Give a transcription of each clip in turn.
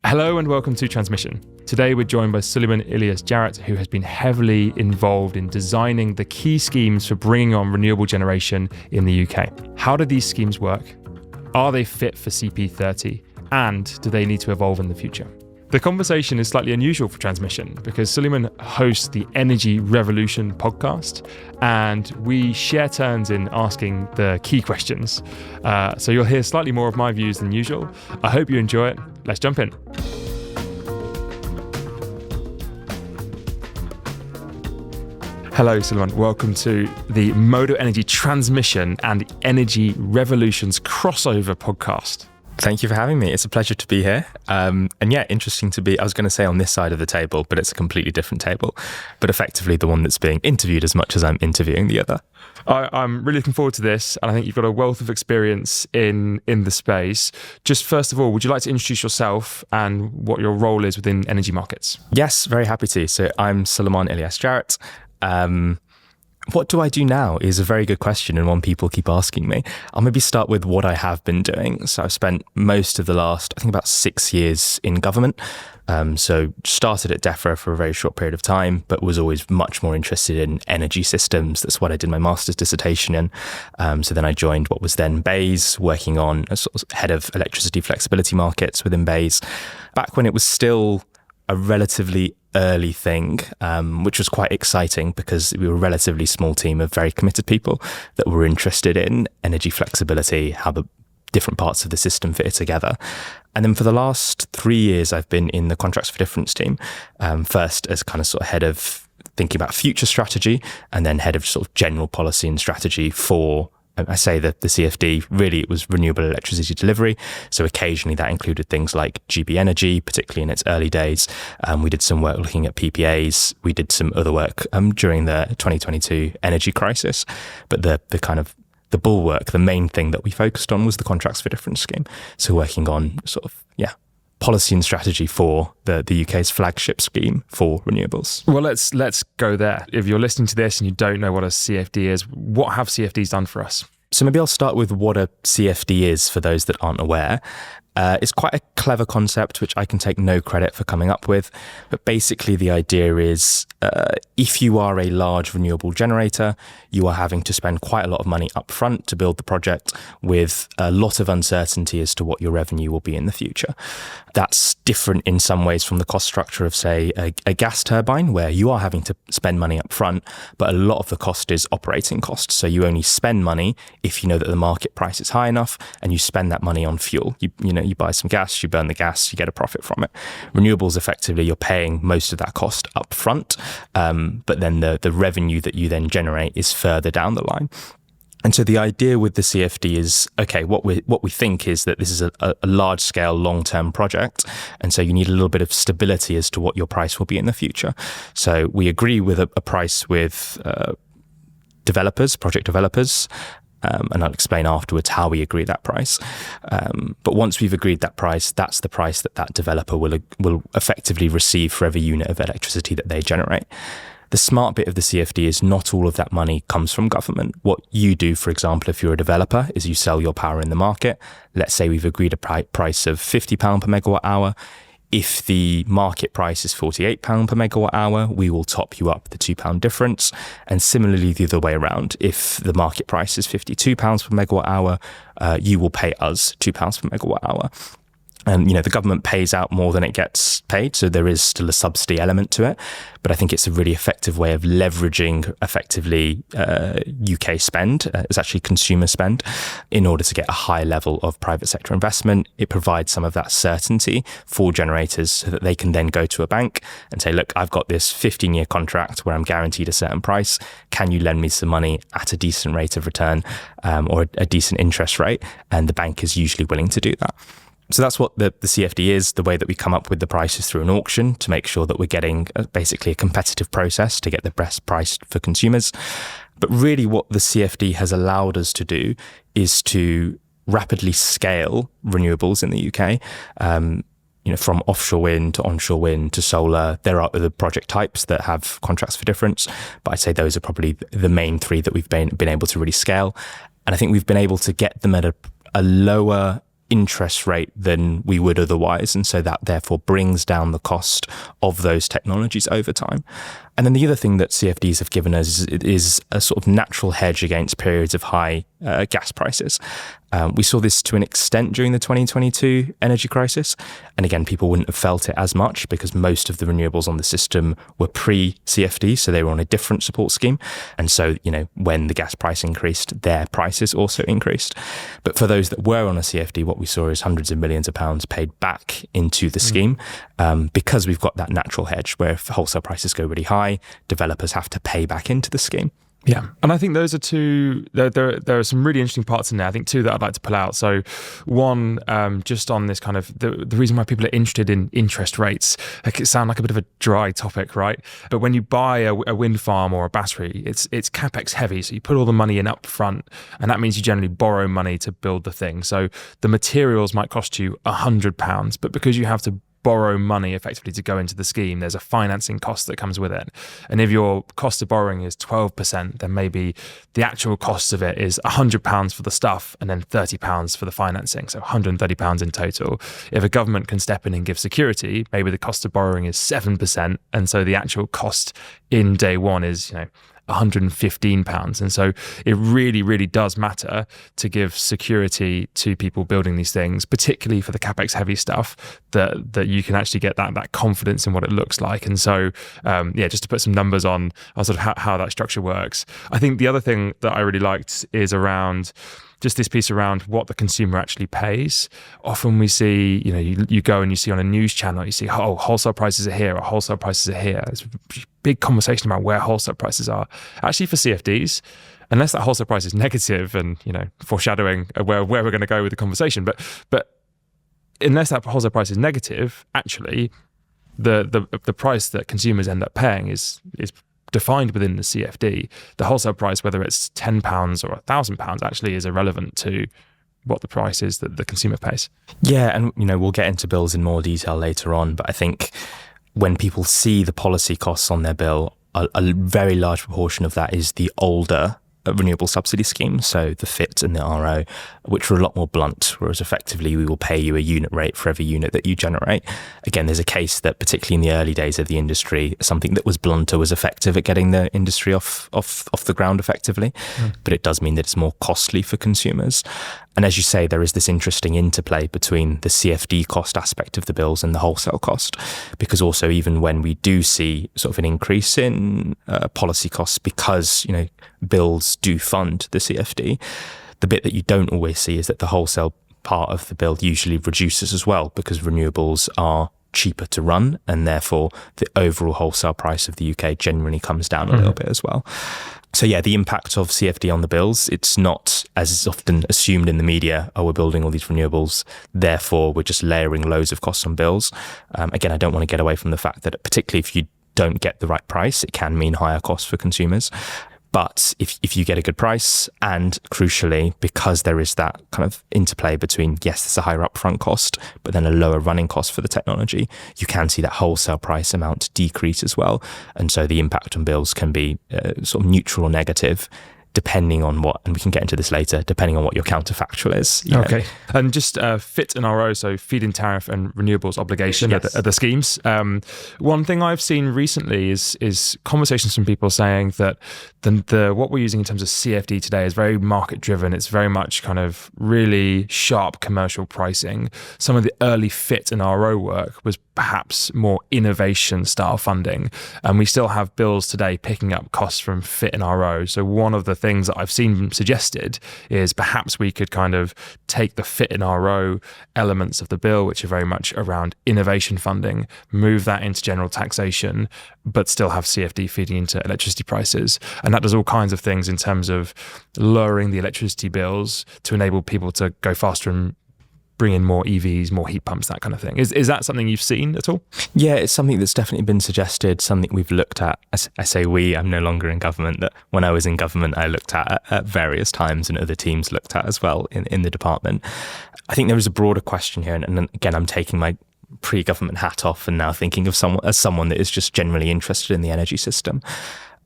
Hello and welcome to Transmission. Today we're joined by Sulaiman Ilyas-Jarrett, who has been heavily involved in designing the key schemes for bringing on renewable generation in the UK. How do these schemes work? Are they fit for CP30? And do they need to evolve in the future? The conversation is slightly unusual for Transmission because Sulaiman hosts the Energy Revolution podcast and we share turns in asking the key questions. So you'll hear slightly more of my views than usual. I hope you enjoy it. Let's jump in. Hello, Sulaiman. Welcome to the Modo Energy Transmission and Energy Revolutions crossover podcast. Thank you for having me. It's a pleasure to be here. Interesting to be, I was going to say on this side of the table, but it's a completely different table, but effectively the one that's being interviewed as much as I'm interviewing the other. I'm really looking forward to this, and I think you've got a wealth of experience in the space. Just first of all, would you like to introduce yourself and what your role is within energy markets? Yes, very happy to. So I'm Sulaiman Ilyas-Jarrett. What do I do now is a very good question and one people keep asking me. I'll maybe start with what I have been doing. So I've spent most of the last, I think about 6 years in government. So started at DEFRA for a very short period of time, but was always much more interested in energy systems. That's what I did my master's dissertation in. So then I joined what was then BEIS, working on a sort of head of electricity flexibility markets within BEIS, back when it was still a relatively early thing, which was quite exciting because we were a relatively small team of very committed people that were interested in energy flexibility, how the different parts of the system fit together. And then for the last 3 years, I've been in the Contracts for Difference team, first as kind of sort of head of thinking about future strategy, and then head of sort of general policy and strategy for, I say that the CFD, really it was renewable electricity delivery. So occasionally that included things like GB Energy, particularly in its early days. We did some work looking at PPAs. We did some other work during the 2022 energy crisis. But the kind of the bulwark, the main thing that we focused on was the Contracts for Difference scheme. So working on sort of, policy and strategy for the UK's flagship scheme for renewables. Well, let's go there. If you're listening to this and you don't know what a CFD is, what have CFDs done for us? So maybe I'll start with what a CFD is for those that aren't aware. It's quite a clever concept, which I can take no credit for coming up with. But basically the idea is if you are a large renewable generator, you are having to spend quite a lot of money up front to build the project with a lot of uncertainty as to what your revenue will be in the future. That's different in some ways from the cost structure of, say, a gas turbine, where you are having to spend money up front, but a lot of the cost is operating costs. So you only spend money if you know that the market price is high enough, and you spend that money on fuel. You buy some gas, you burn the gas, you get a profit from it. Renewables, effectively, you're paying most of that cost up front, but then the revenue that you then generate is further down the line. And so the idea with the CFD is, okay, what we think is that this is a large-scale, long-term project, and so you need a little bit of stability as to what your price will be in the future. So we agree with a price with project developers, and I'll explain afterwards how we agree that price. But once we've agreed that price, that's the price that developer will effectively receive for every unit of electricity that they generate. The smart bit of the CFD is not all of that money comes from government. What you do, for example, if you're a developer, is you sell your power in the market. Let's say we've agreed a price of £50 per megawatt hour. If the market price is £48 per megawatt hour, we will top you up the £2 difference. And similarly, the other way around, if the market price is £52 per megawatt hour, you will pay us £2 per megawatt hour. And, the government pays out more than it gets paid, so there is still a subsidy element to it. But I think it's a really effective way of leveraging, effectively, UK spend, it's actually consumer spend, in order to get a high level of private sector investment. It provides some of that certainty for generators so that they can then go to a bank and say, look, I've got this 15-year contract where I'm guaranteed a certain price. Can you lend me some money at a decent rate of return or a decent interest rate? And the bank is usually willing to do that. So that's what the CFD is. The way that we come up with the price is through an auction to make sure that we're getting basically a competitive process to get the best price for consumers. But really what the CFD has allowed us to do is to rapidly scale renewables in the UK. From offshore wind to onshore wind to solar. There are other project types that have contracts for difference, but I'd say those are probably the main three that we've been able to really scale. And I think we've been able to get them at a lower interest rate than we would otherwise. And so that therefore brings down the cost of those technologies over time. And then the other thing that CFDs have given us is a sort of natural hedge against periods of high gas prices. We saw this to an extent during the 2022 energy crisis. And again, people wouldn't have felt it as much because most of the renewables on the system were pre-CFD, so they were on a different support scheme. And so, when the gas price increased, their prices also increased. But for those that were on a CFD, what we saw is hundreds of millions of pounds paid back into the scheme because we've got that natural hedge where if wholesale prices go really high, developers have to pay back into the scheme. Yeah, and I think those are two. There are some really interesting parts in there. I think two that I'd like to pull out. So, one, just on this kind of the reason why people are interested in interest rates. It sounds like a bit of a dry topic, right? But when you buy a wind farm or a battery, it's capex heavy. So you put all the money in up front, and that means you generally borrow money to build the thing. So the materials might cost you £100, but because you have to borrow money effectively to go into the scheme, there's a financing cost that comes with it. And if your cost of borrowing is 12%, then maybe the actual cost of it is £100 for the stuff and then £30 for the financing. So £130 in total. If a government can step in and give security, maybe the cost of borrowing is 7%. And so the actual cost in day one is, £115. And so it really, really does matter to give security to people building these things, particularly for the capex heavy stuff, that you can actually get that confidence in what it looks like. And so, just to put some numbers on sort of how that structure works. I think the other thing that I really liked is around just this piece around what the consumer actually pays. Often we see, you go and you see on a news channel, you see, wholesale prices are here or wholesale prices are here. There's a big conversation about where wholesale prices are. Actually, for CFDs, unless that wholesale price is negative and, foreshadowing where we're going to go with the conversation, but unless that wholesale price is negative, actually, the price that consumers end up paying is defined within the CFD. The wholesale price, whether it's £10 or £1,000, actually is irrelevant to what the price is that the consumer pays. Yeah, and we'll get into bills in more detail later on, but I think when people see the policy costs on their bill, a very large proportion of that is the older renewable subsidy schemes, so the FIT and the RO, which are a lot more blunt, whereas effectively we will pay you a unit rate for every unit that you generate. Again, there's a case that particularly in the early days of the industry, something that was blunter was effective at getting the industry off the ground effectively, but it does mean that it's more costly for consumers. And as you say, there is this interesting interplay between the CFD cost aspect of the bills and the wholesale cost, because also even when we do see sort of an increase in policy costs because, bills do fund the CFD, the bit that you don't always see is that the wholesale part of the bill usually reduces as well because renewables are cheaper to run and therefore the overall wholesale price of the UK generally comes down a little bit as well. So yeah, the impact of CFD on the bills, it's not as is often assumed in the media, we're building all these renewables, therefore we're just layering loads of costs on bills. Again, I don't want to get away from the fact that particularly if you don't get the right price, it can mean higher costs for consumers. But if you get a good price and crucially, because there is that kind of interplay between, yes, there's a higher upfront cost, but then a lower running cost for the technology, you can see that wholesale price amount decrease as well. And so the impact on bills can be sort of neutral or negative, depending on what, and we can get into this later, depending on what your counterfactual is. Okay. And just FIT and RO, so feed-in tariff and renewables obligation are the schemes. One thing I've seen recently is conversations from people saying that the what we're using in terms of CFD today is very market-driven. It's very much kind of really sharp commercial pricing. Some of the early FIT and RO work was perhaps more innovation-style funding. And we still have bills today picking up costs from FIT and RO. So one of the things that I've seen suggested is perhaps we could kind of take the FIT and RO elements of the bill, which are very much around innovation funding, move that into general taxation, but still have CFD feeding into electricity prices. And that does all kinds of things in terms of lowering the electricity bills to enable people to go faster and bring in more EVs, more heat pumps, that kind of thing. Is that something you've seen at all? Yeah, it's something that's definitely been suggested, something we've looked at. I say we, I'm no longer in government. That when I was in government, I looked at various times and other teams looked at as well in the department. I think there is a broader question here. And again, I'm taking my pre-government hat off and now thinking of someone that is just generally interested in the energy system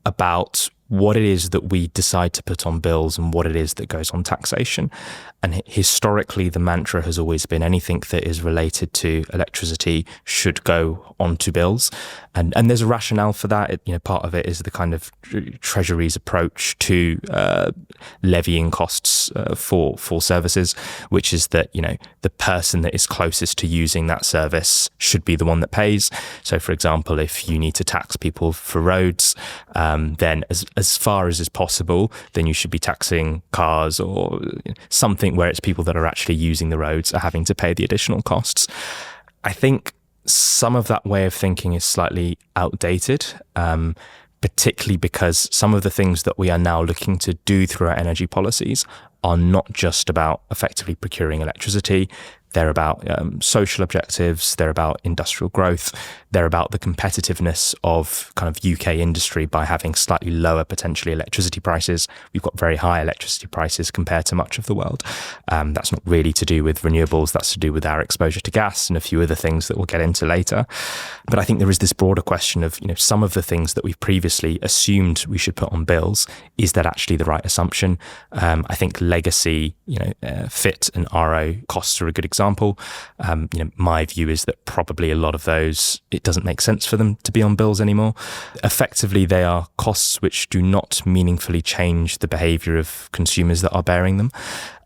about what it is that we decide to put on bills and what it is that goes on taxation. And historically, the mantra has always been anything that is related to electricity should go onto bills. And there's a rationale for that. Part of it is the kind of Treasury's approach to levying costs for services, which is that, the person that is closest to using that service should be the one that pays. So, for example, if you need to tax people for roads, then as far as is possible, then you should be taxing cars or something where it's people that are actually using the roads are having to pay the additional costs. I think some of that way of thinking is slightly outdated, particularly because some of the things that we are now looking to do through our energy policies are not just about effectively procuring electricity. They're about social objectives, they're about industrial growth, they're about the competitiveness of kind of UK industry by having slightly lower potentially electricity prices. We've got very high electricity prices compared to much of the world. That's not really to do with renewables, that's to do with our exposure to gas and a few other things that we'll get into later. But I think there is this broader question of, some of the things that we've previously assumed we should put on bills, is that actually the right assumption? I think legacy, FIT and RO costs are a good example. My view is that probably a lot of those, it doesn't make sense for them to be on bills anymore. Effectively, they are costs which do not meaningfully change the behaviour of consumers that are bearing them.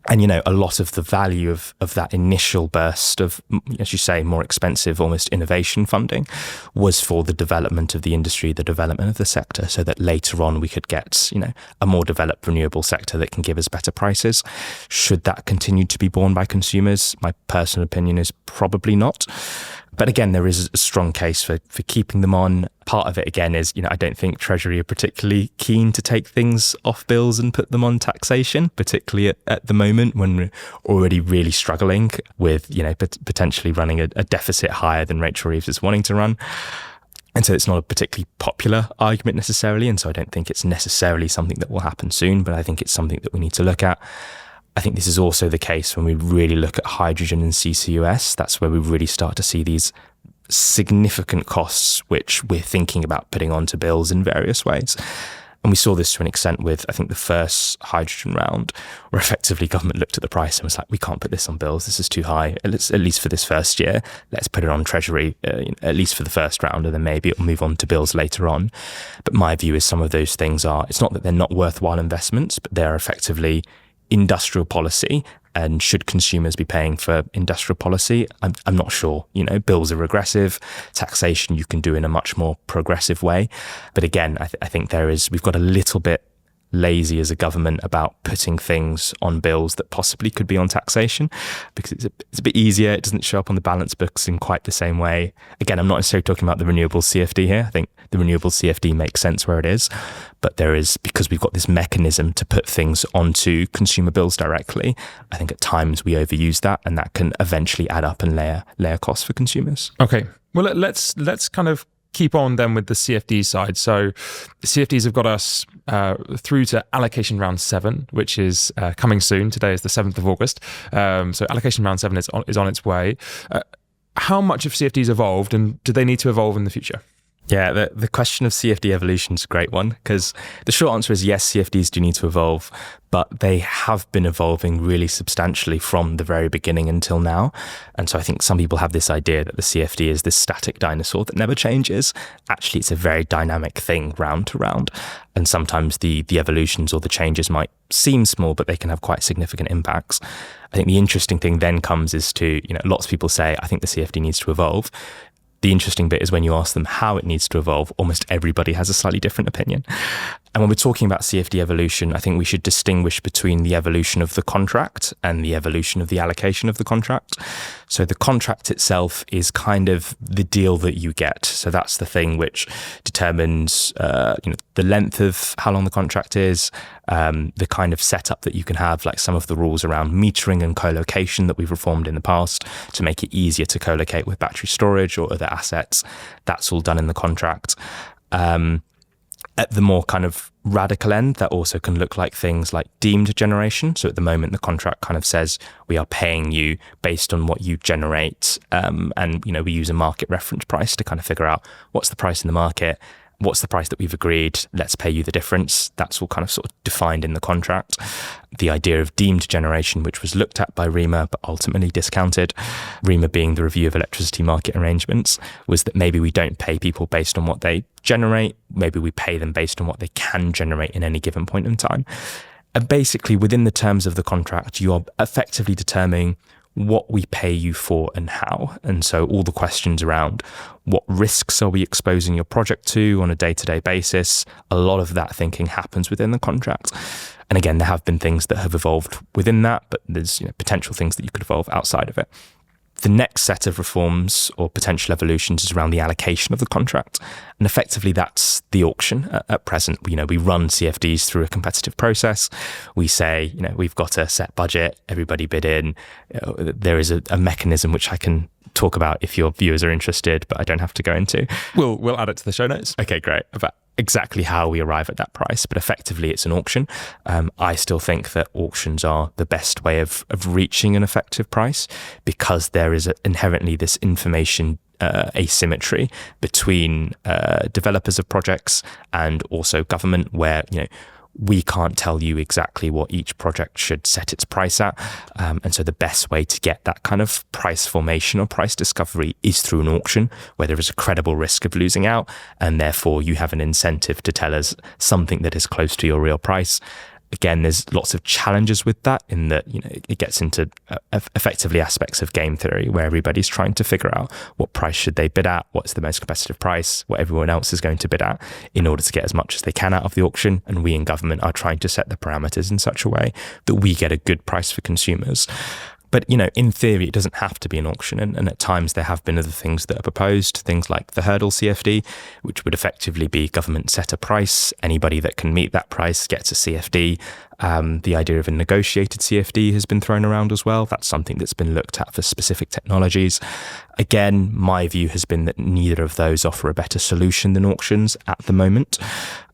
And, a lot of the value of that initial burst of, as you say, more expensive, almost innovation funding was for the development of the industry, the development of the sector, so that later on we could get, a more developed renewable sector that can give us better prices. Should that continue to be borne by consumers? My personal opinion is probably not. But again, there is a strong case for keeping them on. Part of it, again, is, I don't think Treasury are particularly keen to take things off bills and put them on taxation, particularly at the moment when we're already really struggling with, potentially running a deficit higher than Rachel Reeves is wanting to run. And so it's not a particularly popular argument necessarily. And so I don't think it's necessarily something that will happen soon, but I think it's something that we need to look at. I think this is also the case when we really look at hydrogen and CCUS. That's where we really start to see these significant costs, which we're thinking about putting onto bills in various ways. And we saw this to an extent with, I think, the first hydrogen round, where effectively government looked at the price and was like, we can't put this on bills. This is too high, at least for this first year. Let's put it on Treasury, at least for the first round, and then maybe it'll move on to bills later on. But my view is some of those things it's not that they're not worthwhile investments, but they're effectively industrial policy. And should consumers be paying for industrial policy? I'm not sure. Bills are regressive. Taxation you can do in a much more progressive way. But again, I think we've got a little bit lazy as a government about putting things on bills that possibly could be on taxation, because it's a bit easier. It doesn't show up on the balance books in quite the same way. Again, I'm not necessarily talking about the renewable CFD here. I think the renewable CFD makes sense where it is, but because we've got this mechanism to put things onto consumer bills directly, I think at times we overuse that, and that can eventually add up and layer costs for consumers. Okay, well, let's kind of keep on then with the CFD side. So the CFDs have got us through to allocation round 7, which is coming soon. Today is the 7th of August. So allocation round 7 is on its way. How much have CFDs evolved, and do they need to evolve in the future? Yeah, the question of CFD evolution is a great one, because the short answer is yes, CFDs do need to evolve, but they have been evolving really substantially from the very beginning until now. And so I think some people have this idea that the CFD is this static dinosaur that never changes. Actually, it's a very dynamic thing round to round. And sometimes the evolutions or the changes might seem small, but they can have quite significant impacts. I think the interesting thing then comes is to, lots of people say, I think the CFD needs to evolve. The interesting bit is when you ask them how it needs to evolve, almost everybody has a slightly different opinion. And when we're talking about CFD evolution, I think we should distinguish between the evolution of the contract and the evolution of the allocation of the contract. So the contract itself is kind of the deal that you get. So that's the thing which determines the length of how long the contract is, the kind of setup that you can have, like some of the rules around metering and co-location that we've reformed in the past to make it easier to co-locate with battery storage or other assets. That's all done in the contract. At the more kind of radical end, that also can look like things like deemed generation. So at the moment, the contract kind of says we are paying you based on what you generate. And, we use a market reference price to kind of figure out what's the price in the market. what's the price that we've agreed? Let's pay you the difference. That's all kind of sort of defined in the contract. The idea of deemed generation, which was looked at by REMA, but ultimately discounted, REMA being the Review of Electricity Market Arrangements, was that maybe we don't pay people based on what they generate. Maybe we pay them based on what they can generate in any given point in time. And basically, within the terms of the contract, you are effectively determining what we pay you for and how. And so all the questions around what risks are we exposing your project to on a day-to-day basis, a lot of that thinking happens within the contract. And again, there have been things that have evolved within that, but there's potential things that you could evolve outside of it. The next set of reforms or potential evolutions is around the allocation of the contract. And effectively, that's the auction at present. We run CFDs through a competitive process. We say, we've got a set budget, everybody bid in. There is a mechanism which I can talk about if your viewers are interested, but I don't have to go into. We'll add it to the show notes. Okay, great. About exactly how we arrive at that price, but effectively it's an auction. I still think that auctions are the best way of reaching an effective price, because there is inherently this information asymmetry between developers of projects and also government, where we can't tell you exactly what each project should set its price at. And so the best way to get that kind of price formation or price discovery is through an auction, where there is a credible risk of losing out, and therefore you have an incentive to tell us something that is close to your real price. Again, there's lots of challenges with that, in that it gets into effectively aspects of game theory, where everybody's trying to figure out what price should they bid at, what's the most competitive price, what everyone else is going to bid at, in order to get as much as they can out of the auction. And we in government are trying to set the parameters in such a way that we get a good price for consumers. But, in theory, it doesn't have to be an auction. And at times there have been other things that are proposed, things like the hurdle CFD, which would effectively be government set a price. Anybody that can meet that price gets a CFD. The idea of a negotiated CFD has been thrown around as well. That's something that's been looked at for specific technologies. Again, my view has been that neither of those offer a better solution than auctions at the moment,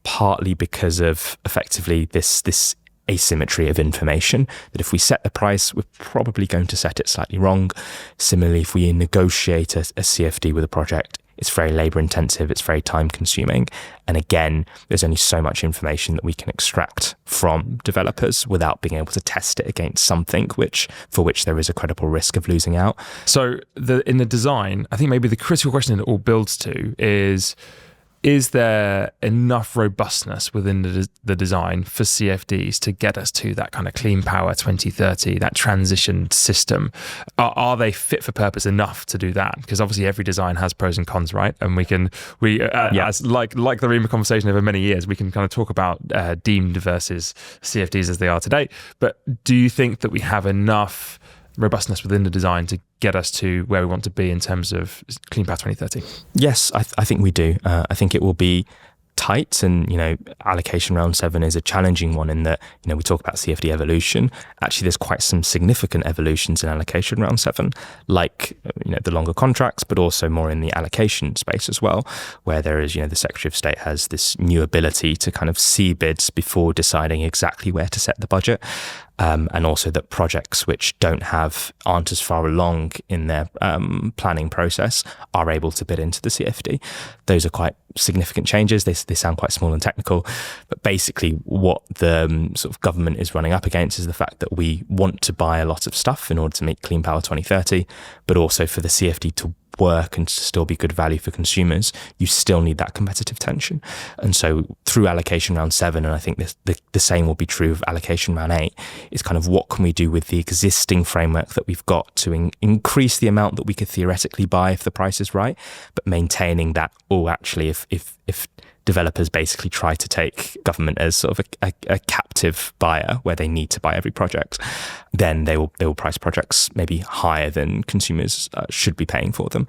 partly because of effectively this asymmetry of information, that if we set the price, we're probably going to set it slightly wrong. Similarly, if we negotiate a CFD with a project, it's very labour intensive, it's very time consuming. And again, there's only so much information that we can extract from developers without being able to test it against something for which there is a credible risk of losing out. So in the design, I think maybe the critical question it all builds to is there enough robustness within the design for CFDs to get us to that kind of clean power 2030, that transition system? Are they fit for purpose enough to do that? Because obviously every design has pros and cons, right? And as like the REMA conversation over many years, we can kind of talk about deemed versus CFDs as they are today. But do you think that we have enough robustness within the design to get us to where we want to be in terms of clean power 2030? Yes, I think we do. I think it will be tight, and allocation round 7 is a challenging one, in that we talk about CFD evolution. Actually, there's quite some significant evolutions in allocation round 7, like the longer contracts, but also more in the allocation space as well, where there is the Secretary of State has this new ability to kind of see bids before deciding exactly where to set the budget. And also that projects which aren't as far along in their planning process are able to bid into the CFD. Those are quite significant changes. They sound quite small and technical, but basically what the sort of government is running up against is the fact that we want to buy a lot of stuff in order to meet Clean Power 2030, but also for the CFD to work and to still be good value for consumers, you still need that competitive tension. And so through allocation round 7, and I think the same will be true of allocation round 8, is kind of what can we do with the existing framework that we've got to increase the amount that we could theoretically buy if the price is right, but maintaining that, actually, if developers basically try to take government as sort of a captive buyer where they need to buy every project, then they will price projects maybe higher than consumers should be paying for them.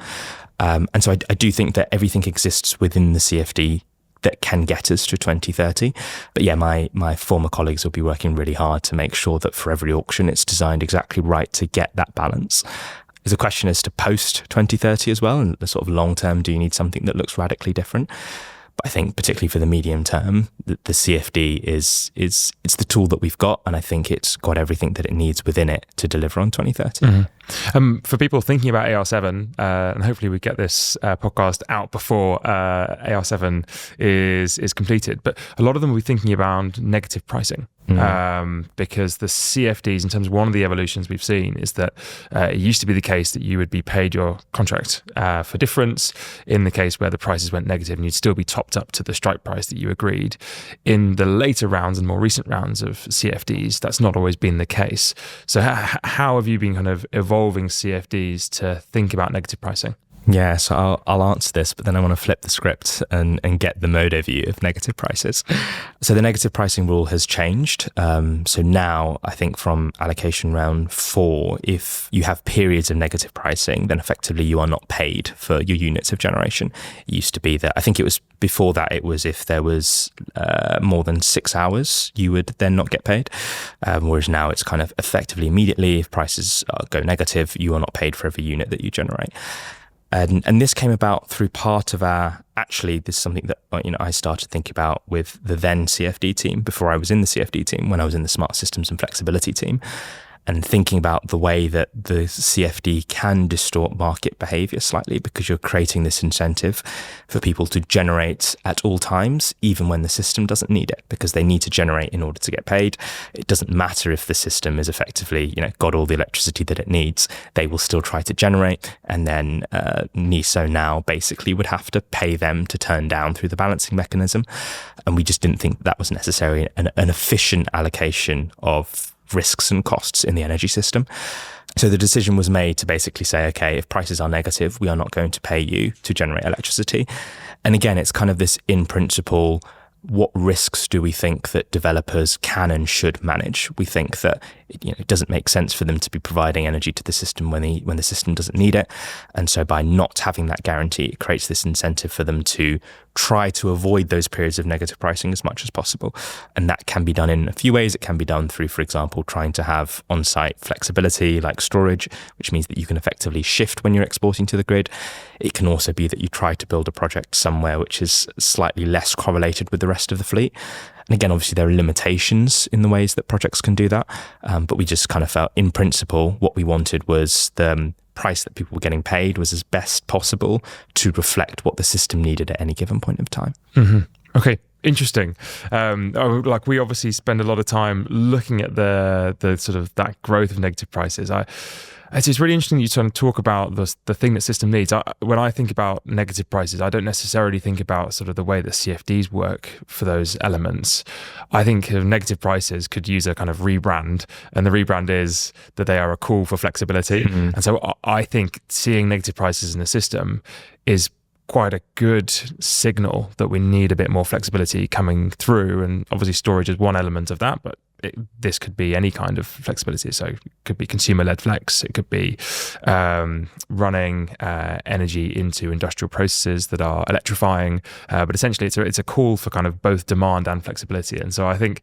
And so I do think that everything exists within the CFD that can get us to 2030. But yeah, my former colleagues will be working really hard to make sure that for every auction it's designed exactly right to get that balance. There's a question as to post 2030 as well, and the sort of long term, do you need something that looks radically different? But I think particularly for the medium term, the CFD it's the tool that we've got, and I think it's got everything that it needs within it to deliver on 2030. Mm-hmm. For people thinking about AR7, and hopefully we get this podcast out before AR7 is completed, but a lot of them will be thinking about negative pricing. Because the CFDs, in terms of one of the evolutions we've seen, is that it used to be the case that you would be paid your contract for difference in the case where the prices went negative, and you'd still be topped up to the strike price that you agreed. In the later rounds and more recent rounds of CFDs, that's not always been the case. So how have you been kind of evolving CFDs to think about negative pricing? Yeah, so I'll answer this, but then I want to flip the script and get the Modo view of negative prices. So the negative pricing rule has changed. So now I think from allocation round 4, if you have periods of negative pricing, then effectively you are not paid for your units of generation. It used to be that, I think it was before that, it was if there was more than 6 hours, you would then not get paid. Whereas now it's kind of effectively immediately, if prices go negative, you are not paid for every unit that you generate. And this came about through part of actually, this is something that I started thinking about with the then CFD team before I was in the CFD team, when I was in the Smart Systems and Flexibility team, and thinking about the way that the CFD can distort market behavior slightly, because you're creating this incentive for people to generate at all times, even when the system doesn't need it, because they need to generate in order to get paid. It doesn't matter if the system is effectively, got all the electricity that it needs, they will still try to generate. And then NESO now basically would have to pay them to turn down through the balancing mechanism. And we just didn't think that was necessary, an efficient allocation of risks and costs in the energy system. So the decision was made to basically say, okay, if prices are negative, we are not going to pay you to generate electricity. And again, it's kind of this in principle, what risks do we think that developers can and should manage? We think that it doesn't make sense for them to be providing energy to the system when the system doesn't need it. And so by not having that guarantee, it creates this incentive for them to try to avoid those periods of negative pricing as much as possible. And that can be done in a few ways. It can be done through, for example, trying to have on-site flexibility like storage, which means that you can effectively shift when you're exporting to the grid. It can also be that you try to build a project somewhere which is slightly less correlated with the rest of the fleet. And again, obviously, there are limitations in the ways that projects can do that. But we just kind of felt, in principle, what we wanted was the price that people were getting paid was as best possible to reflect what the system needed at any given point of time. Mm-hmm. Okay. Interesting. We obviously spend a lot of time looking at the sort of that growth of negative prices. It's really interesting that you sort of talk about the thing that system needs. When I think about negative prices, I don't necessarily think about sort of the way that CFDs work for those elements. I think of negative prices could use a kind of rebrand, and the rebrand is that they are a call for flexibility. Mm-hmm. And so I think seeing negative prices in the system is quite a good signal that we need a bit more flexibility coming through. And obviously storage is one element of that, but this could be any kind of flexibility. So it could be consumer-led flex. It could be running energy into industrial processes that are electrifying. But essentially, it's a call for kind of both demand and flexibility. And so I think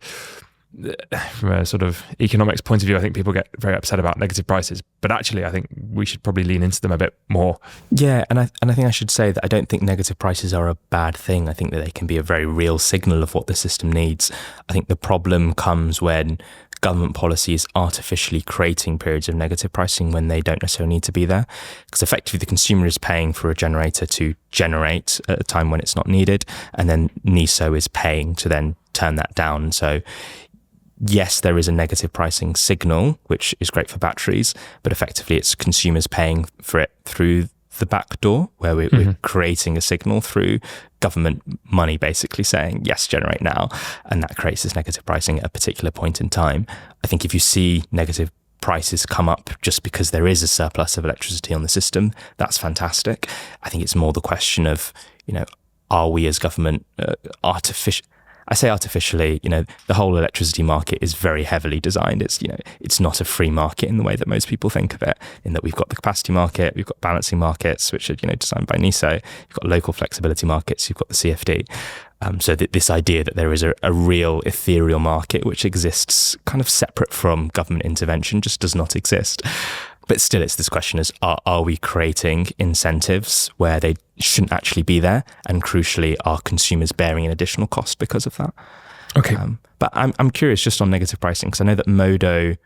from a sort of economics point of view, I think people get very upset about negative prices, but actually I think we should probably lean into them a bit more. Yeah, and I think I should say that I don't think negative prices are a bad thing. I think that they can be a very real signal of what the system needs. I think the problem comes when government policy is artificially creating periods of negative pricing when they don't necessarily need to be there, because effectively the consumer is paying for a generator to generate at a time when it's not needed, and then NESO is paying to then turn that down. So yes, there is a negative pricing signal, which is great for batteries, but effectively it's consumers paying for it through the back door, where we're creating a signal through government money basically saying, yes, generate now. And that creates this negative pricing at a particular point in time. I think if you see negative prices come up just because there is a surplus of electricity on the system, that's fantastic. I think it's more the question of, are we as government I say artificially, the whole electricity market is very heavily designed. It's not a free market in the way that most people think of it, in that we've got the capacity market, we've got balancing markets, which are, designed by NESO, you've got local flexibility markets, you've got the CFD. So that this idea that there is a real ethereal market which exists kind of separate from government intervention just does not exist. But still, it's this question is, are we creating incentives where they shouldn't actually be there? And crucially, are consumers bearing an additional cost because of that? Okay. But I'm curious just on negative pricing, because I know that Modo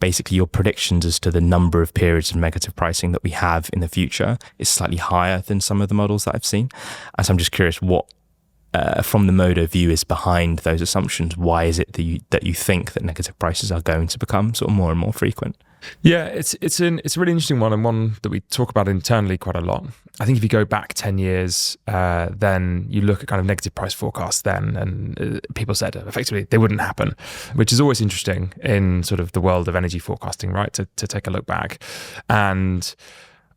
basically your predictions as to the number of periods of negative pricing that we have in the future is slightly higher than some of the models that I've seen. And so I'm just curious what, from the Modo view, is behind those assumptions. Why is it that you think that negative prices are going to become sort of more and more frequent? Yeah, it's a really interesting one, and one that we talk about internally quite a lot. I think if you go back 10 years, then you look at kind of negative price forecasts then, and people said effectively they wouldn't happen, which is always interesting in sort of the world of energy forecasting, right? To take a look back. And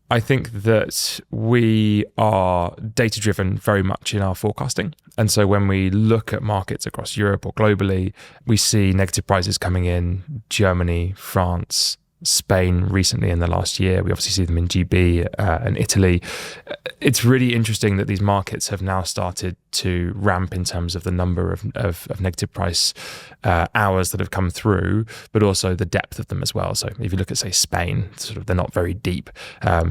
I think that we are data-driven very much in our forecasting. And so when we look at markets across Europe or globally, we see negative prices coming in Germany, France, Spain recently in the last year. We obviously see them in GB and Italy. It's really interesting that these markets have now started to ramp in terms of the number of negative price hours that have come through, but also the depth of them as well. So if you look at, say, Spain, sort of they're not very deep.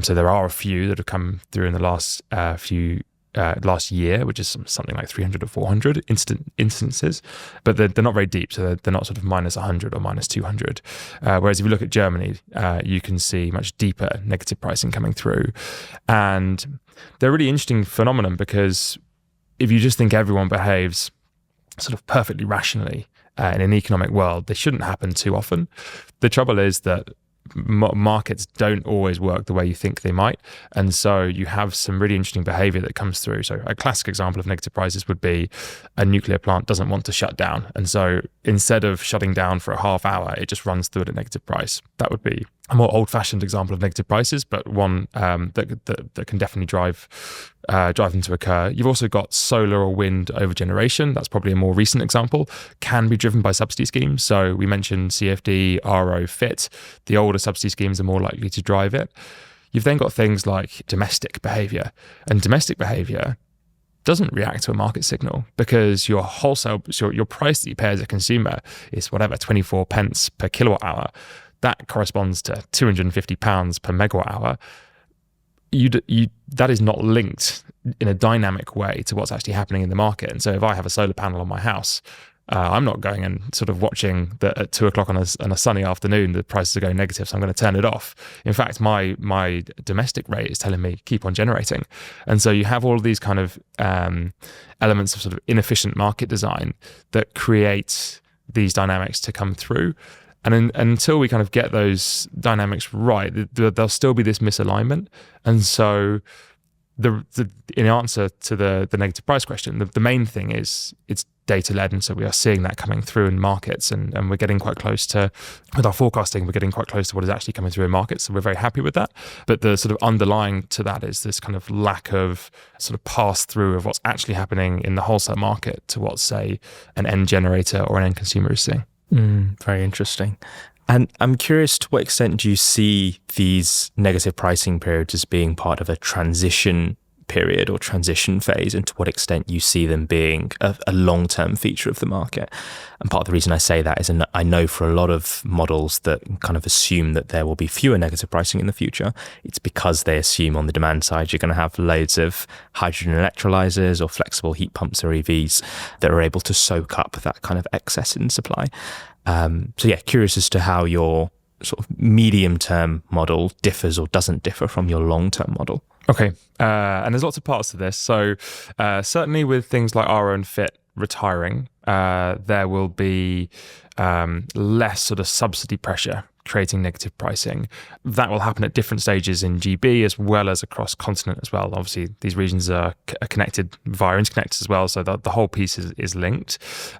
So there are a few that have come through in the last last year, which is something like 300 or 400 instances, but they're not very deep, so they're not sort of minus 100 or minus 200. Whereas if you look at Germany, you can see much deeper negative pricing coming through. And they're a really interesting phenomenon, because if you just think everyone behaves sort of perfectly rationally in an economic world, they shouldn't happen too often. The trouble is that markets don't always work the way you think they might, and so you have some really interesting behavior that comes through. So a classic example of negative prices would be a nuclear plant doesn't want to shut down, and so instead of shutting down for a half hour, it just runs through at a negative price. That would be a more old-fashioned example of negative prices, but one that can definitely drive them to occur. You've also got solar or wind overgeneration. That's probably a more recent example. Can be driven by subsidy schemes. So we mentioned CFD, RO, FIT. The older subsidy schemes are more likely to drive it. You've then got things like domestic behaviour, and domestic behaviour doesn't react to a market signal, because your your price that you pay as a consumer is whatever, 24 pence per kilowatt hour. That corresponds to £250 per megawatt hour. That is not linked in a dynamic way to what's actually happening in the market. And so if I have a solar panel on my house, I'm not going and sort of watching that at 2:00 on a sunny afternoon, the prices are going negative, so I'm going to turn it off. In fact, my domestic rate is telling me keep on generating. And so you have all of these kind of elements of sort of inefficient market design that create these dynamics to come through. And until we kind of get those dynamics right, there'll still be this misalignment. And so in answer to the negative price question, the main thing is it's data-led. And so we are seeing that coming through in markets, and we're getting quite close to, with our forecasting, we're getting quite close to what is actually coming through in markets. So we're very happy with that. But the sort of underlying to that is this kind of lack of sort of pass-through of what's actually happening in the wholesale market to what, say, an end generator or an end consumer is seeing. Very interesting. And I'm curious, to what extent do you see these negative pricing periods as being part of a transition period or transition phase, and to what extent you see them being a long-term feature of the market? And part of the reason I say that is I know for a lot of models that kind of assume that there will be fewer negative pricing in the future, it's because they assume on the demand side you're going to have loads of hydrogen electrolyzers or flexible heat pumps or EVs that are able to soak up that kind of excess in supply. So yeah, curious as to how your sort of medium-term model differs or doesn't differ from your long-term model. Okay, and there's lots of parts to this. So certainly with things like RO and FIT retiring, there will be less sort of subsidy pressure creating negative pricing. That will happen at different stages in GB as well as across continent as well. Obviously, these regions are connected via interconnectors as well, so the whole piece is linked.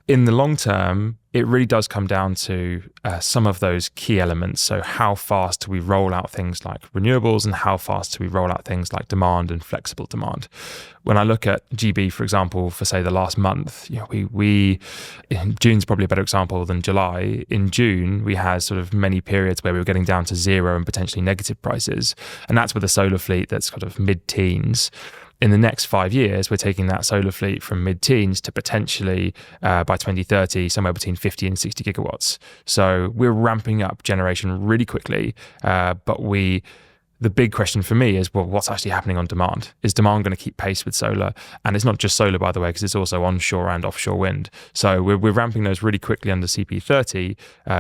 In the long term, it really does come down to some of those key elements. So how fast do we roll out things like renewables, and how fast do we roll out things like demand and flexible demand? When I look at GB, for example, for say the last month, we June's probably a better example than July. In June, we had sort of many periods where we were getting down to zero and potentially negative prices. And that's with a solar fleet that's kind of mid-teens. In the next 5 years, we're taking that solar fleet from mid-teens to potentially, by 2030, somewhere between 50 and 60 gigawatts. So we're ramping up generation really quickly, but the big question for me is, well, what's actually happening on demand? Is demand going to keep pace with solar? And it's not just solar, by the way, because it's also onshore and offshore wind. So we're ramping those really quickly under CP30,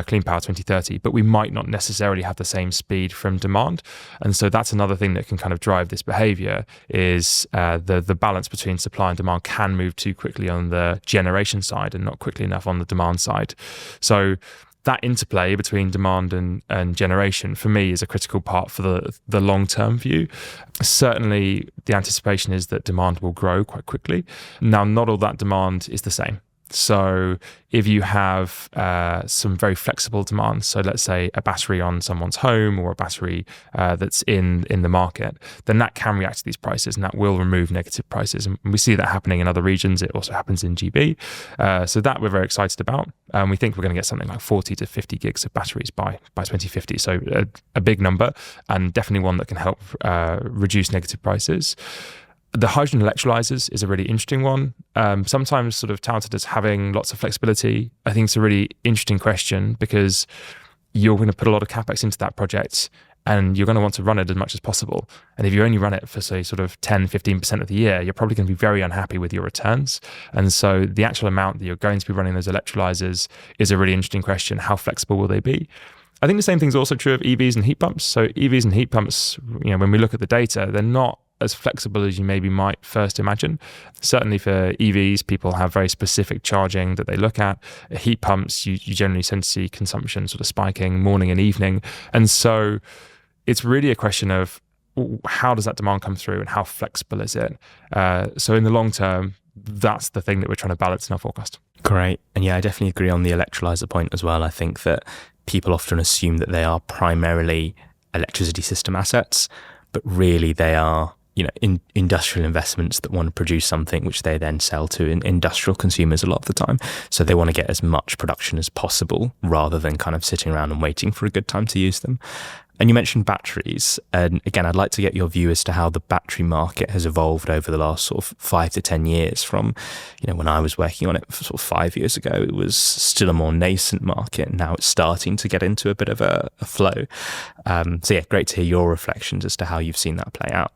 Clean Power 2030, but we might not necessarily have the same speed from demand. And so that's another thing that can kind of drive this behavior is the balance between supply and demand can move too quickly on the generation side and not quickly enough on the demand side. So that interplay between demand and generation, for me, is a critical part for the long-term view. Certainly, the anticipation is that demand will grow quite quickly. Now, not all that demand is the same. So if you have some very flexible demand, so let's say a battery on someone's home or a battery that's in the market, then that can react to these prices and that will remove negative prices. And we see that happening in other regions. It also happens in GB. So that we're very excited about. We think we're going to get something like 40 to 50 gigs of batteries by 2050. So a big number, and definitely one that can help reduce negative prices. The hydrogen electrolyzers is a really interesting one. Sometimes sort of touted as having lots of flexibility. I think it's a really interesting question because you're going to put a lot of capex into that project and you're going to want to run it as much as possible. And if you only run it for, say, sort of 10, 15% of the year, you're probably going to be very unhappy with your returns. And so the actual amount that you're going to be running those electrolyzers is a really interesting question. How flexible will they be? I think the same thing is also true of EVs and heat pumps. So EVs and heat pumps, when we look at the data, they're not as flexible as you maybe might first imagine. Certainly for EVs, people have very specific charging that they look at. Heat pumps, you generally tend to see consumption sort of spiking morning and evening. And so it's really a question of how does that demand come through and how flexible is it? So in the long term, that's the thing that we're trying to balance in our forecast. Great. And yeah, I definitely agree on the electrolyzer point as well. I think that people often assume that they are primarily electricity system assets, but really they are industrial investments that want to produce something which they then sell to industrial consumers a lot of the time. So they want to get as much production as possible rather than kind of sitting around and waiting for a good time to use them. And you mentioned batteries. And again, I'd like to get your view as to how the battery market has evolved over the last sort of 5 to 10 years from, when I was working on it sort of 5 years ago, it was still a more nascent market. Now it's starting to get into a bit of a flow. So yeah, great to hear your reflections as to how you've seen that play out.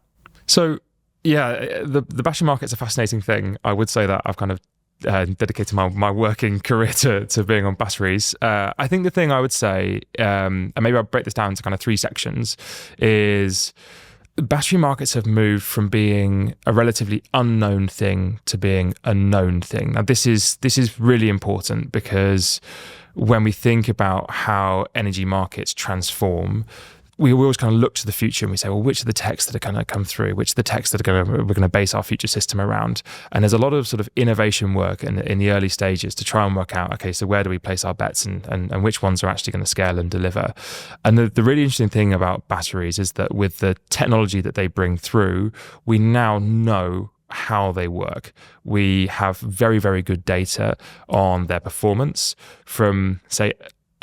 So yeah, the battery market's a fascinating thing. I would say that I've kind of dedicated my working career to being on batteries. I think the thing I would say, and maybe I'll break this down into kind of 3 sections, is battery markets have moved from being a relatively unknown thing to being a known thing. Now this is really important because when we think about how energy markets transform, we always kind of look to the future and we say, well, which are the techs that are going to come through? Which are the techs that we're going to base our future system around? And there's a lot of sort of innovation work in the early stages to try and work out, okay, so where do we place our bets and which ones are actually going to scale and deliver? And the really interesting thing about batteries is that with the technology that they bring through, we now know how they work. We have very, very good data on their performance from, say,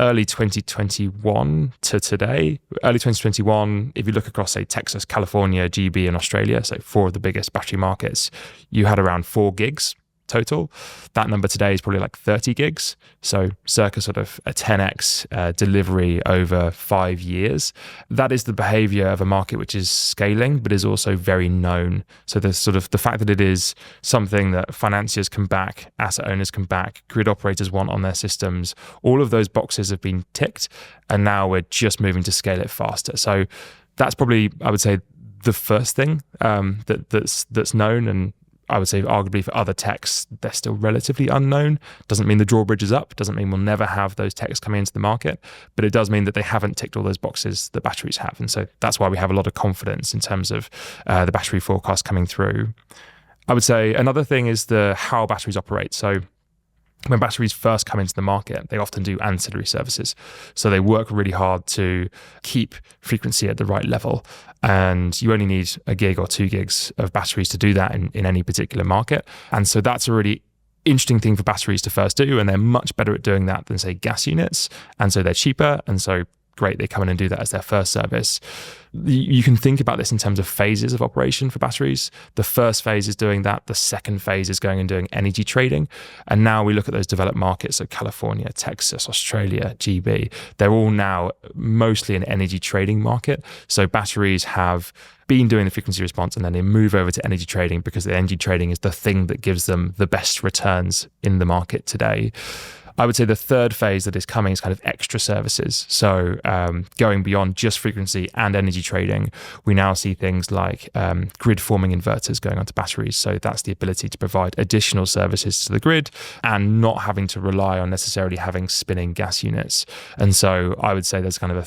early 2021 to today. Early 2021, if you look across, say, Texas, California, GB, and Australia, so 4 of the biggest battery markets, you had around 4 gigs total. That number today is probably like 30 gigs. So circa sort of a 10x delivery over 5 years. That is the behavior of a market which is scaling, but is also very known. So there's sort of the fact that it is something that financiers can back, asset owners can back, grid operators want on their systems. All of those boxes have been ticked, and now we're just moving to scale it faster. So that's probably, I would say, the first thing that's known. And I would say arguably for other techs, they're still relatively unknown. Doesn't mean the drawbridge is up, doesn't mean we'll never have those techs coming into the market, but it does mean that they haven't ticked all those boxes that batteries have. And so that's why we have a lot of confidence in terms of the battery forecast coming through. I would say another thing is how batteries operate. So when batteries first come into the market, they often do ancillary services. So they work really hard to keep frequency at the right level. And you only need a gig or 2 gigs of batteries to do that in any particular market. And so that's a really interesting thing for batteries to first do. And they're much better at doing that than, say, gas units. And so they're cheaper. And so great, they come in and do that as their first service. You can think about this in terms of phases of operation for batteries. The first phase is doing that. The second phase is going and doing energy trading. And now we look at those developed markets, so California, Texas, Australia, GB. They're all now mostly an energy trading market. So batteries have been doing the frequency response and then they move over to energy trading because the energy trading is the thing that gives them the best returns in the market today. I would say the third phase that is coming is kind of extra services. So going beyond just frequency and energy trading, we now see things like grid forming inverters going onto batteries. So that's the ability to provide additional services to the grid and not having to rely on necessarily having spinning gas units. And so I would say there's kind of a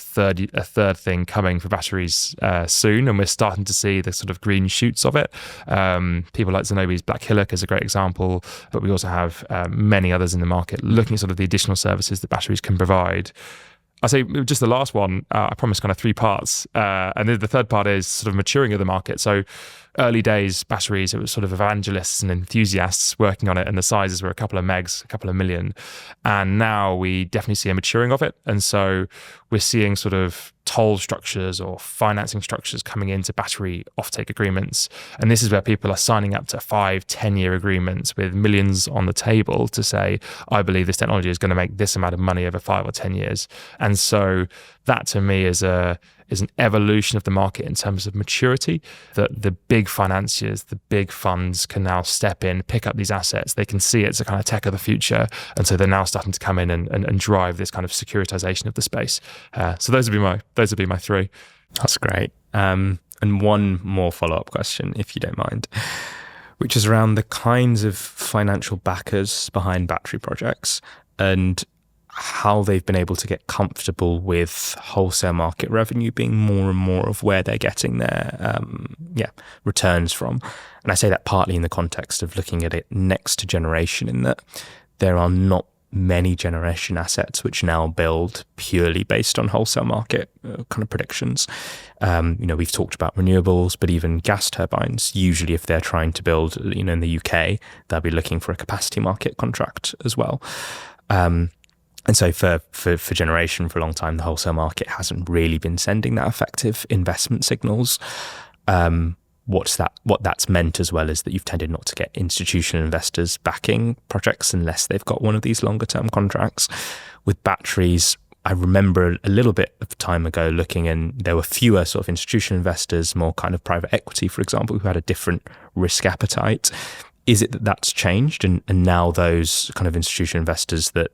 third thing coming for batteries soon, and we're starting to see the sort of green shoots of it. People like Zenobé's Black Hillock is a great example, but we also have many others in the market looking sort of the additional services that batteries can provide. I say just the last one, I promised kind of 3 parts. And the third part is sort of maturing of the market. So early days batteries, it was sort of evangelists and enthusiasts working on it, and the sizes were a couple of megs, a couple of million. And now we definitely see a maturing of it. And so we're seeing sort of toll structures or financing structures coming into battery offtake agreements. And this is where people are signing up to 5-10-year agreements with millions on the table to say, I believe this technology is going to make this amount of money over 5 or 10 years. And so that to me is an evolution of the market in terms of maturity, that the big financiers, the big funds can now step in, pick up these assets. They can see it's a kind of tech of the future. And so they're now starting to come in and drive this kind of securitization of the space. So those would be my 3. That's great. And one more follow-up question, if you don't mind, which is around the kinds of financial backers behind battery projects and how they've been able to get comfortable with wholesale market revenue being more and more of where they're getting their returns from. And I say that partly in the context of looking at it next to generation, in that there are not many generation assets which now build purely based on wholesale market kind of predictions. We've talked about renewables, but even gas turbines, usually if they're trying to build, in the UK, they'll be looking for a capacity market contract as well. And so for generation, for a long time, the wholesale market hasn't really been sending that effective investment signals. What that's meant as well is that you've tended not to get institutional investors backing projects unless they've got one of these longer term contracts. With batteries, I remember a little bit of time ago looking, and there were fewer sort of institutional investors, more kind of private equity, for example, who had a different risk appetite. Is it that that's changed and now those kind of institutional investors that,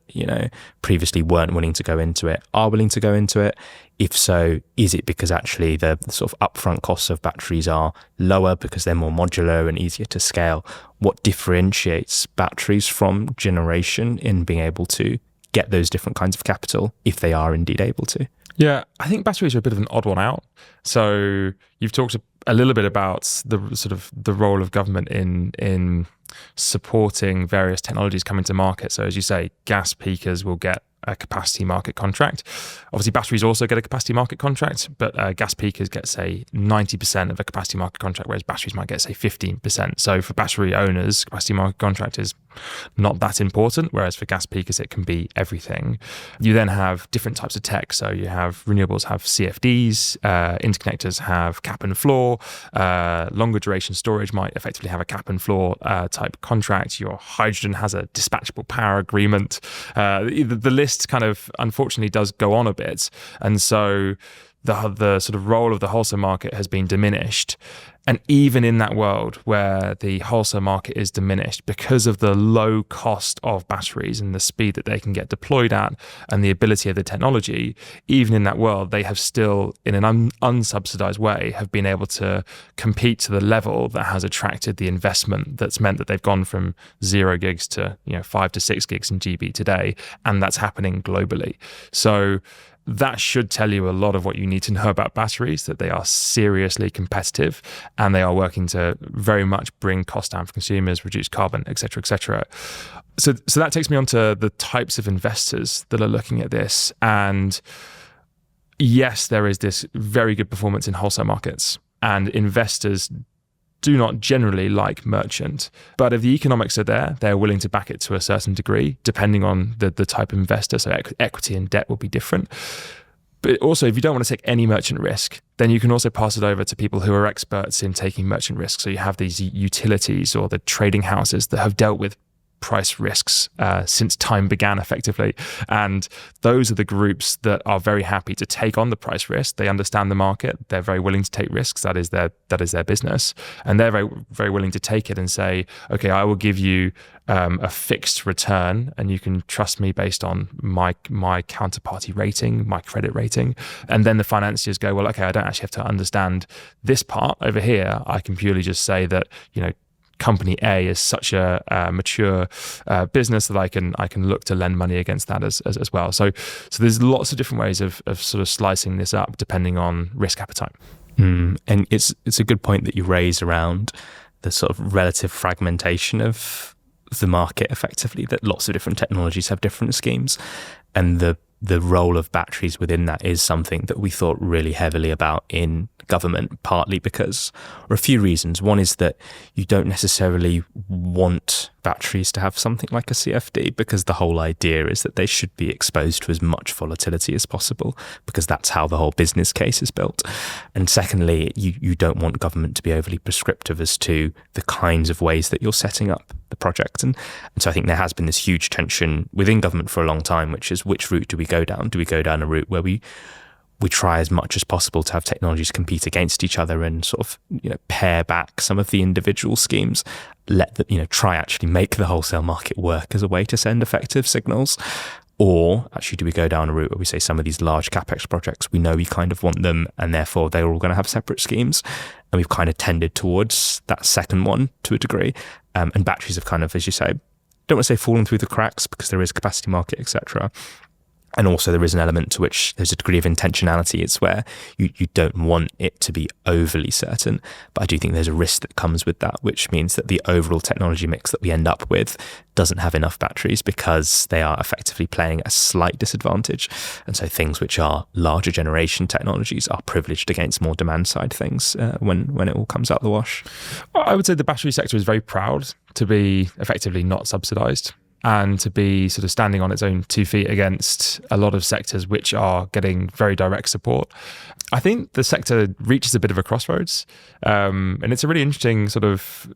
previously weren't willing to go into it are willing to go into it? If so, is it because actually the sort of upfront costs of batteries are lower because they're more modular and easier to scale? What differentiates batteries from generation in being able to get those different kinds of capital if they are indeed able to? Yeah, I think batteries are a bit of an odd one out. So you've talked a little bit about the sort of the role of government in supporting various technologies coming to market. So as you say, gas peakers will get a capacity market contract. Obviously, batteries also get a capacity market contract, but gas peakers get, say, 90% of a capacity market contract, whereas batteries might get, say, 15%. So for battery owners, capacity market contract is not that important, whereas for gas peakers, it can be everything. You then have different types of tech. So you have renewables have CFDs, interconnectors have cap and floor, longer duration storage might effectively have a cap and floor type contract. Your hydrogen has a dispatchable power agreement. The list kind of unfortunately does go on a bit. And so the sort of role of the wholesale market has been diminished. And even in that world where the wholesale market is diminished because of the low cost of batteries and the speed that they can get deployed at and the ability of the technology, even in that world, they have still, in an unsubsidized way, have been able to compete to the level that has attracted the investment that's meant that they've gone from 0 gigs to 5 to 6 gigs in GB today. And that's happening globally. So that should tell you a lot of what you need to know about batteries, that they are seriously competitive and they are working to very much bring costs down for consumers, reduce carbon, et cetera, et cetera. So that takes me on to the types of investors that are looking at this. And yes, there is this very good performance in wholesale markets, and investors do not generally like merchant. But if the economics are there, they're willing to back it to a certain degree, depending on the type of investor. So equity and debt will be different. But also, if you don't want to take any merchant risk, then you can also pass it over to people who are experts in taking merchant risk. So you have these utilities or the trading houses that have dealt with price risks since time began, effectively. And those are the groups that are very happy to take on the price risk. They understand the market. They're very willing to take risks. That is their business. And they're very, very willing to take it and say, okay, I will give you a fixed return and you can trust me based on my counterparty rating, my credit rating. And then the financiers go, well, okay, I don't actually have to understand this part over here. I can purely just say that, company A is such a mature business that I can look to lend money against that as well. So there's lots of different ways of sort of slicing this up depending on risk appetite. And it's a good point that you raise around the sort of relative fragmentation of the market, effectively, that lots of different technologies have different schemes, and the role of batteries within that is something that we thought really heavily about in government, partly because, or a few reasons. One is that you don't necessarily want batteries to have something like a CFD, because the whole idea is that they should be exposed to as much volatility as possible, because that's how the whole business case is built. And secondly, you don't want government to be overly prescriptive as to the kinds of ways that you're setting up the project. And so I think there has been this huge tension within government for a long time, which is, which route do we go down? Do we go down a route where we try as much as possible to have technologies compete against each other and sort of pare back some of the individual schemes, try actually make the wholesale market work as a way to send effective signals? Or actually, do we go down a route where we say some of these large capex projects, we know we kind of want them and therefore they're all going to have separate schemes? And we've kind of tended towards that second one to a degree. And batteries have kind of, as you say, don't want to say fallen through the cracks, because there is capacity market, etc. And also there is an element to which there's a degree of intentionality. It's where you don't want it to be overly certain. But I do think there's a risk that comes with that, which means that the overall technology mix that we end up with doesn't have enough batteries, because they are effectively playing at a slight disadvantage. And so things which are larger generation technologies are privileged against more demand side things when it all comes out the wash. I would say the battery sector is very proud to be effectively not subsidized, and to be sort of standing on its own 2 feet against a lot of sectors which are getting very direct support. I think the sector reaches a bit of a crossroads, and it's a really interesting sort of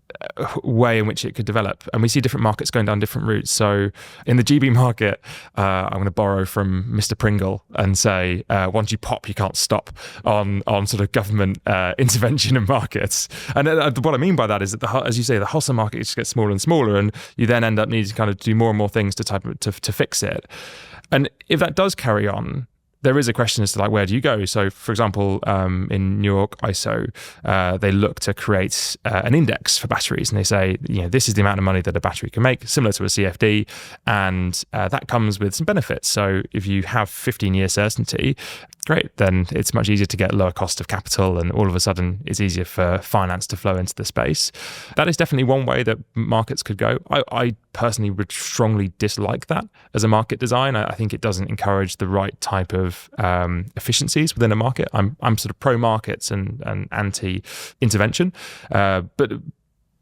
way in which it could develop. And we see different markets going down different routes. So in the GB market, I'm going to borrow from Mr. Pringle and say, once you pop, you can't stop on sort of government intervention in markets. And what I mean by that is that, as you say, the wholesale market just gets smaller and smaller, and you then end up needing to kind of do more and more things to fix it. And if that does carry on, there is a question as to where do you go? So, for example, in New York ISO, they look to create an index for batteries, and they say, this is the amount of money that a battery can make, similar to a CFD, and that comes with some benefits. So, if you have 15-year certainty, great, then it's much easier to get lower cost of capital, and all of a sudden it's easier for finance to flow into the space. That is definitely one way that markets could go. I personally would strongly dislike that as a market design. I think it doesn't encourage the right type of efficiencies within a market. I'm sort of pro markets and anti-intervention, but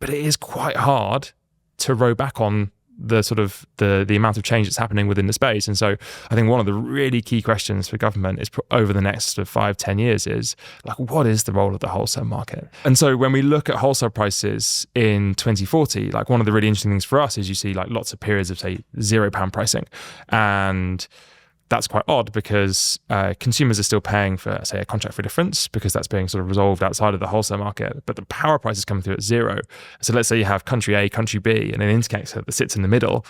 it is quite hard to row back on the sort of the amount of change that's happening within the space. And so I think one of the really key questions for government is over the next sort of 5-10 years is what is the role of the wholesale market? And so when we look at wholesale prices in 2040, one of the really interesting things for us is you see lots of periods of, say, £0 pricing. And that's quite odd, because consumers are still paying for, say, a contract for difference, because that's being sort of resolved outside of the wholesale market, but the power price is coming through at zero. So let's say you have country A, country B, and an interconnector that sits in the middle.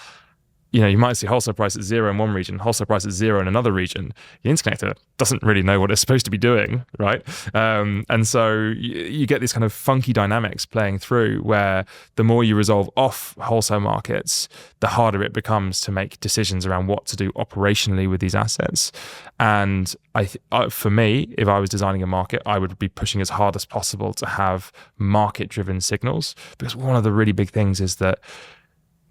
You might see wholesale price at zero in one region, wholesale price at zero in another region. The interconnector doesn't really know what it's supposed to be doing, right? And so you get these kind of funky dynamics playing through, where the more you resolve off wholesale markets, the harder it becomes to make decisions around what to do operationally with these assets. And for me, if I was designing a market, I would be pushing as hard as possible to have market-driven signals, because one of the really big things is that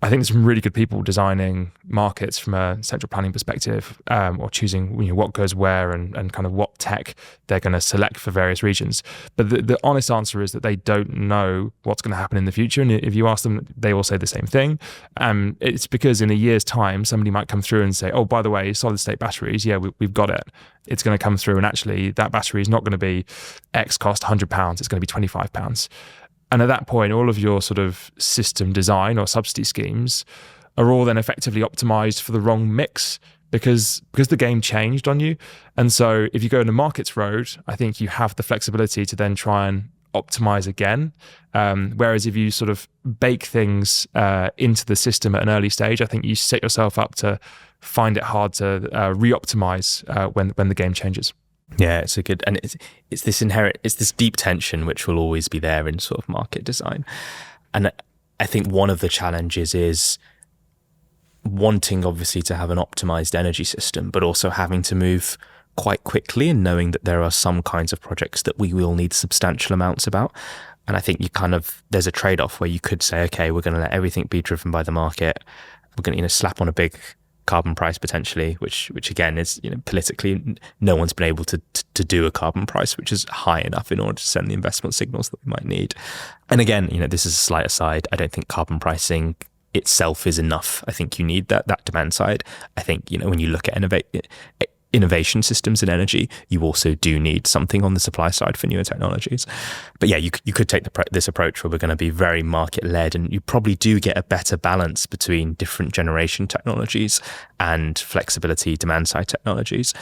I think there's some really good people designing markets from a central planning perspective, or choosing what goes where and kind of what tech they're going to select for various regions. But the honest answer is that they don't know what's going to happen in the future. And if you ask them, they all say the same thing. It's because in a year's time, somebody might come through and say, oh, by the way, solid state batteries, yeah, we've got it. It's going to come through, and actually that battery is not going to be X cost £100, it's going to be £25. And at that point, all of your sort of system design or subsidy schemes are all then effectively optimized for the wrong mix because the game changed on you. And so if you go in the markets road, I think you have the flexibility to then try and optimize again. Whereas if you sort of bake things into the system at an early stage, I think you set yourself up to find it hard to re-optimize when the game changes. Yeah, it's this deep tension which will always be there in sort of market design. And I think one of the challenges is wanting obviously to have an optimized energy system, but also having to move quite quickly and knowing that there are some kinds of projects that we will need substantial amounts about. And I think there's a trade-off where you could say, okay, we're going to let everything be driven by the market. We're going to slap on a big carbon price potentially, which again is politically no one's been able to do a carbon price which is high enough in order to send the investment signals that we might need. And again, this is a slight aside. I don't think carbon pricing itself is enough. I think you need that demand side. I think when you look at innovation systems in energy, you also do need something on the supply side for newer technologies. But yeah, you could take this approach where we're going to be very market led, and you probably do get a better balance between different generation technologies and flexibility demand side technologies.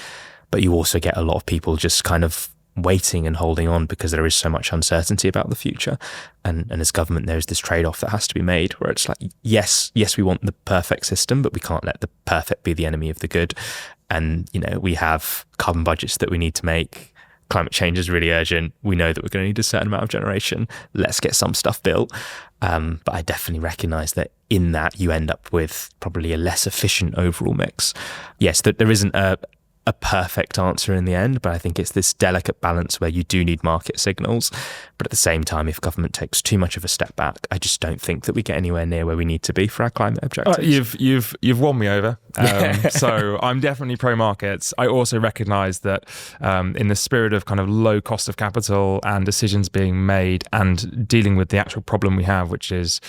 But you also get a lot of people just kind of waiting and holding on because there is so much uncertainty about the future. And as government, there's this trade-off that has to be made where it's like, yes, we want the perfect system, but we can't let the perfect be the enemy of the good. And, we have carbon budgets that we need to make. Climate change is really urgent. We know that we're going to need a certain amount of generation. Let's get some stuff built. But I definitely recognise that in that you end up with probably a less efficient overall mix. Yes, that there isn't a perfect answer in the end, but I think it's this delicate balance where you do need market signals. But at the same time, if government takes too much of a step back, I just don't think that we get anywhere near where we need to be for our climate objectives. You've won me over. So I'm definitely pro markets. I also recognise that in the spirit of kind of low cost of capital and decisions being made and dealing with the actual problem we have, which is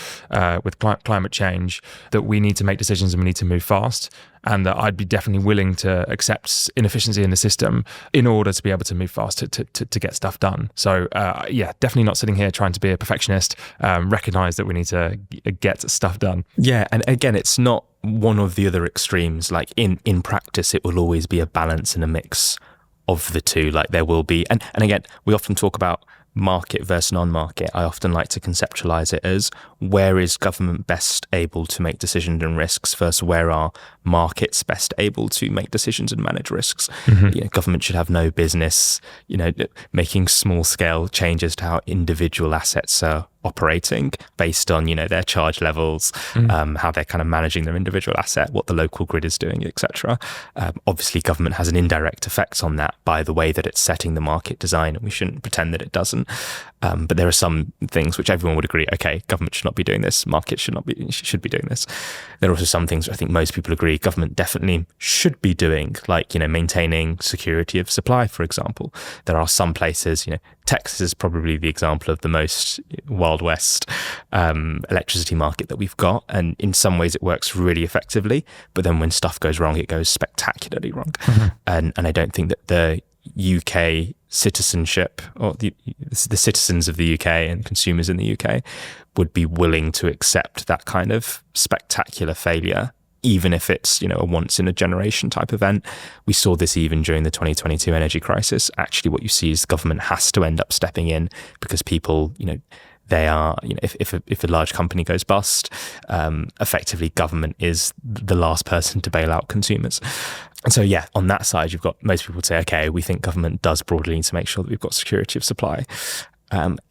with climate change, that we need to make decisions and we need to move fast. And that I'd be definitely willing to accept inefficiency in the system in order to be able to move fast to get stuff done. So definitely not sitting here trying to be a perfectionist, recognise that we need to get stuff done. Yeah, and again, it's not one of the other extremes. Like in practice, it will always be a balance and a mix of the two. Like there will be, and again, we often talk about market versus non-market. I often like to conceptualize it as where is government best able to make decisions and risks versus where are markets best able to make decisions and manage risks. Mm-hmm. Government should have no business, making small scale changes to how individual assets are operating based on their charge levels, how they're kind of managing their individual asset, what the local grid is doing, etc. Obviously, government has an indirect effect on that by the way that it's setting the market design, and we shouldn't pretend that it doesn't. But there are some things which everyone would agree, okay, government should not be doing this, market should be doing this. There are also some things I think most people agree government definitely should be doing, like maintaining security of supply, for example. There are some places, Texas is probably the example of the most Wild West electricity market that we've got. And in some ways it works really effectively, but then when stuff goes wrong, it goes spectacularly wrong. Mm-hmm. And I don't think that the UK citizenship or the citizens of the UK and consumers in the UK would be willing to accept that kind of spectacular failure, even if it's a once in a generation type event. We saw this even during the 2022 energy crisis. Actually, what you see is the government has to end up stepping in because people, they are, if a large company goes bust, effectively government is the last person to bail out consumers. And so, yeah, on that side, you've got most people say, okay, we think government does broadly need to make sure that we've got security of supply.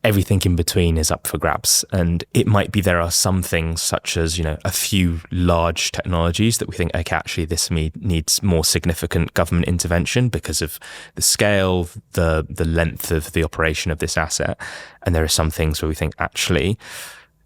Everything in between is up for grabs. And it might be there are some things such as, a few large technologies that we think, okay, actually this needs more significant government intervention because of the scale, the length of the operation of this asset. And there are some things where we think actually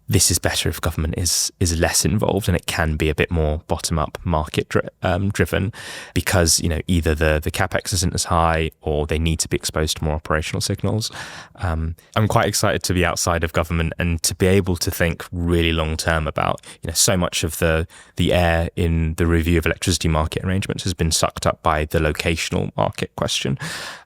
this is better if government is less involved, and it can be a bit more bottom-up market driven, because either the capex isn't as high or they need to be exposed to more operational signals. I'm quite excited to be outside of government and to be able to think really long term about so much of the air in the review of electricity market arrangements has been sucked up by the locational market question,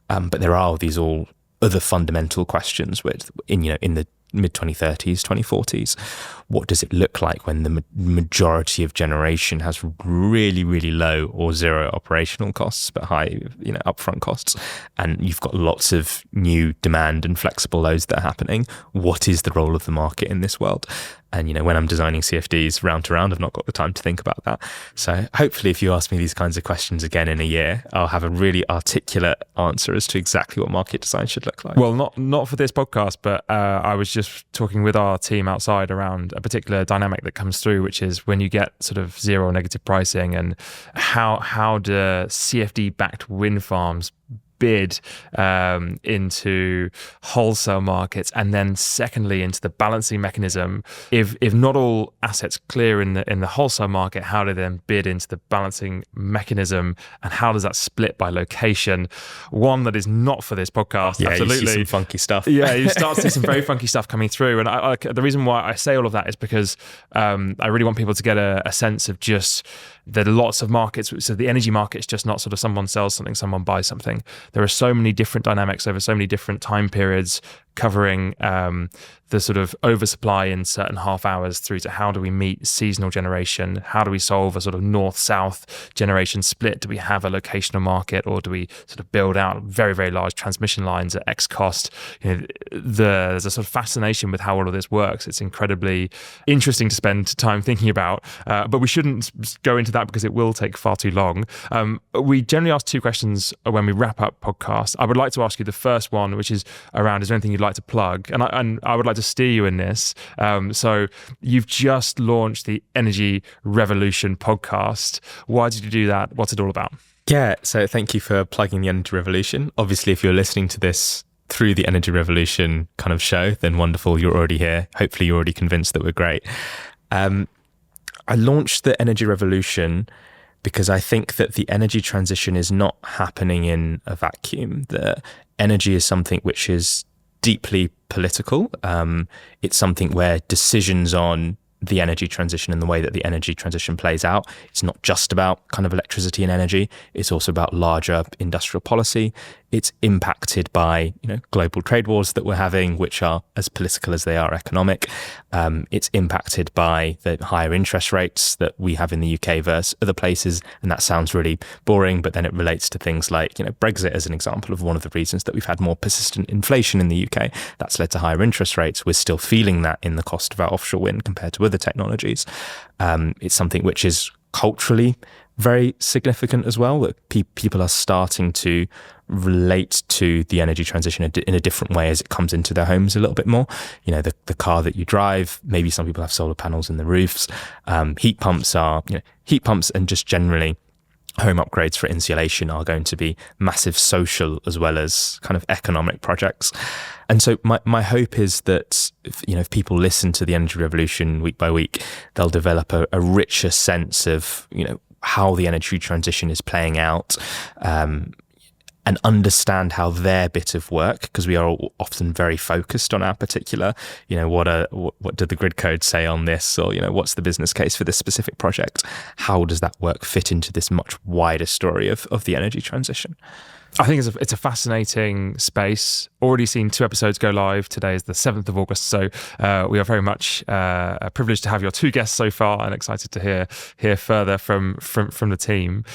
but there are these all other fundamental questions in the mid-2030s, 2040s. What does it look like when the majority of generation has really, really low or zero operational costs, but high, upfront costs? And you've got lots of new demand and flexible loads that are happening. What is the role of the market in this world? And, when I'm designing CFDs round to round, I've not got the time to think about that. So hopefully if you ask me these kinds of questions again in a year, I'll have a really articulate answer as to exactly what market design should look like. Well, not for this podcast, but I was just talking with our team outside around a particular dynamic that comes through, which is when you get sort of zero or negative pricing, and how do CFD-backed wind farms bid into wholesale markets, and then secondly into the balancing mechanism. If not all assets clear in the wholesale market, how do they then bid into the balancing mechanism, and how does that split by location? One that is not for this podcast. Yeah, absolutely. You see some funky stuff. Yeah, you start to see some very funky stuff coming through, and the reason why I say all of that is because I really want people to get a sense of just there are lots of markets. So the energy market is just not sort of someone sells something, someone buys something. There are so many different dynamics over so many different time periods, covering the sort of oversupply in certain half hours through to how do we meet seasonal generation? How do we solve a sort of north-south generation split? Do we have a locational market, or do we sort of build out very, very large transmission lines at X cost? There's a sort of fascination with how all of this works. It's incredibly interesting to spend time thinking about, but we shouldn't go into that because it will take far too long. We generally ask two questions when we wrap up podcasts. I would like to ask you the first one, which is around, is there anything you'd like to plug? And I would like to steer you in this. So you've just launched the Energy Revolution podcast. Why did you do that? What's it all about? Yeah, so thank you for plugging the Energy Revolution. Obviously, if you're listening to this through the Energy Revolution kind of show, then wonderful, you're already here. Hopefully you're already convinced that we're great. I launched the Energy Revolution because I think that the energy transition is not happening in a vacuum. The energy is something which is deeply political. It's something where decisions on the energy transition and the way that the energy transition plays out, it's not just about kind of electricity and energy. It's also about larger industrial policy. It's impacted by global trade wars that we're having, which are as political as they are economic. It's impacted by the higher interest rates that we have in the UK versus other places, and that sounds really boring, but then it relates to things like Brexit as an example of one of the reasons that we've had more persistent inflation in the UK. That's led to higher interest rates. We're still feeling that in the cost of our offshore wind compared to other technologies. It's something which is culturally very significant as well, that people are starting to relate to the energy transition in a different way as it comes into their homes a little bit more. The car that you drive, maybe some people have solar panels in the roofs. Heat pumps and just generally home upgrades for insulation are going to be massive social as well as kind of economic projects. And so my hope is that if people listen to the Energy Revolution week by week, they'll develop a richer sense of how the energy transition is playing out, and understand how their bit of work, because we are often very focused on our particular, what did the grid code say on this, or what's the business case for this specific project? How does that work fit into this much wider story of the energy transition? I think it's a fascinating space. Already seen 2 episodes go live. Today is the 7th of August, so we are very much privileged to have your 2 guests so far, and excited to hear further from the team.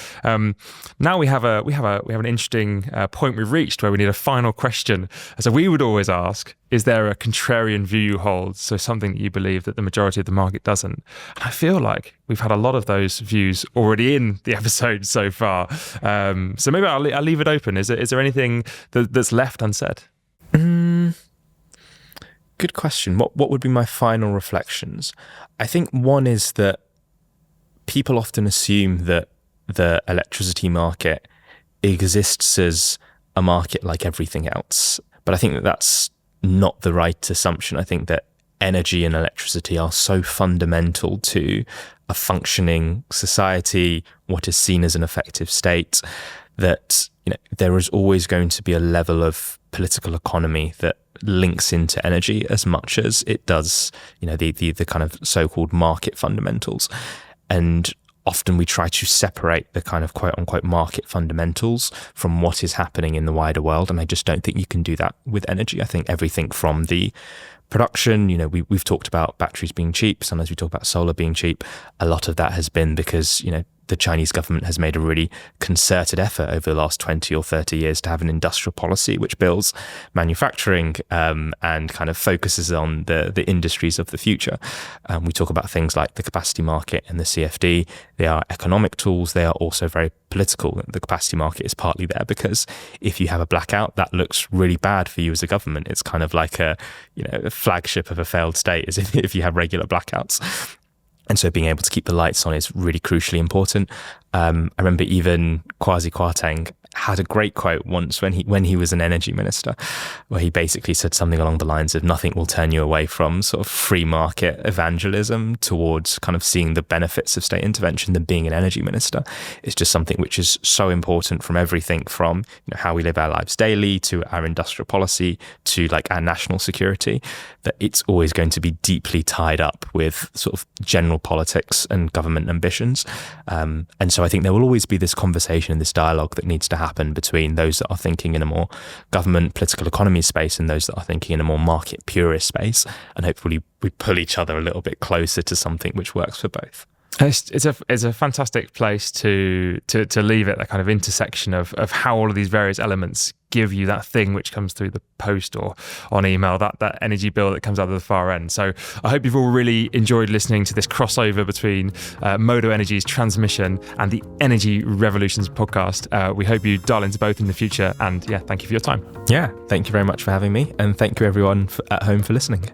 Now we have an interesting point we've reached where we need a final question. So we would always ask, is there a contrarian view you hold? So something that you believe that the majority of the market doesn't. And I feel like we've had a lot of those views already in the episode so far. So maybe I'll leave it open. Is there anything that's left unsaid? Good question. What would be my final reflections? I think one is that people often assume that the electricity market exists as a market like everything else. But I think that that's not the right assumption. I think that energy and electricity are so fundamental to a functioning society, what is seen as an effective state, that there is always going to be a level of political economy that links into energy as much as it does, the kind of so-called market fundamentals. And often we try to separate the kind of quote-unquote market fundamentals from what is happening in the wider world. And I just don't think you can do that with energy. I think everything from the production, we've talked about batteries being cheap. Sometimes we talk about solar being cheap. A lot of that has been because, the Chinese government has made a really concerted effort over the last 20 or 30 years to have an industrial policy which builds manufacturing and kind of focuses on the industries of the future. We talk about things like the capacity market and the CFD. They are economic tools. They are also very political. The capacity market is partly there because if you have a blackout, that looks really bad for you as a government. It's kind of like a flagship of a failed state, as if you have regular blackouts. And so being able to keep the lights on is really crucially important. I remember even Kwasi Kwarteng had a great quote once when he was an energy minister, where he basically said something along the lines of nothing will turn you away from sort of free market evangelism towards kind of seeing the benefits of state intervention than being an energy minister. It's just something which is so important from everything from how we live our lives daily to our industrial policy to like our national security, that it's always going to be deeply tied up with sort of general politics and government ambitions. And so I think there will always be this conversation and this dialogue that needs to happen between those that are thinking in a more government political economy space and those that are thinking in a more market purist space. And hopefully we pull each other a little bit closer to something which works for both. It's a fantastic place to leave it, that kind of intersection of how all of these various elements give you that thing which comes through the post or on email, that energy bill that comes out of the far end. So I hope you've all really enjoyed listening to this crossover between Modo Energy's Transmission and the Energy Revolutions podcast. We hope you dial into both in the future. And thank you for your time. Yeah, thank you very much for having me. And thank you everyone at home for listening.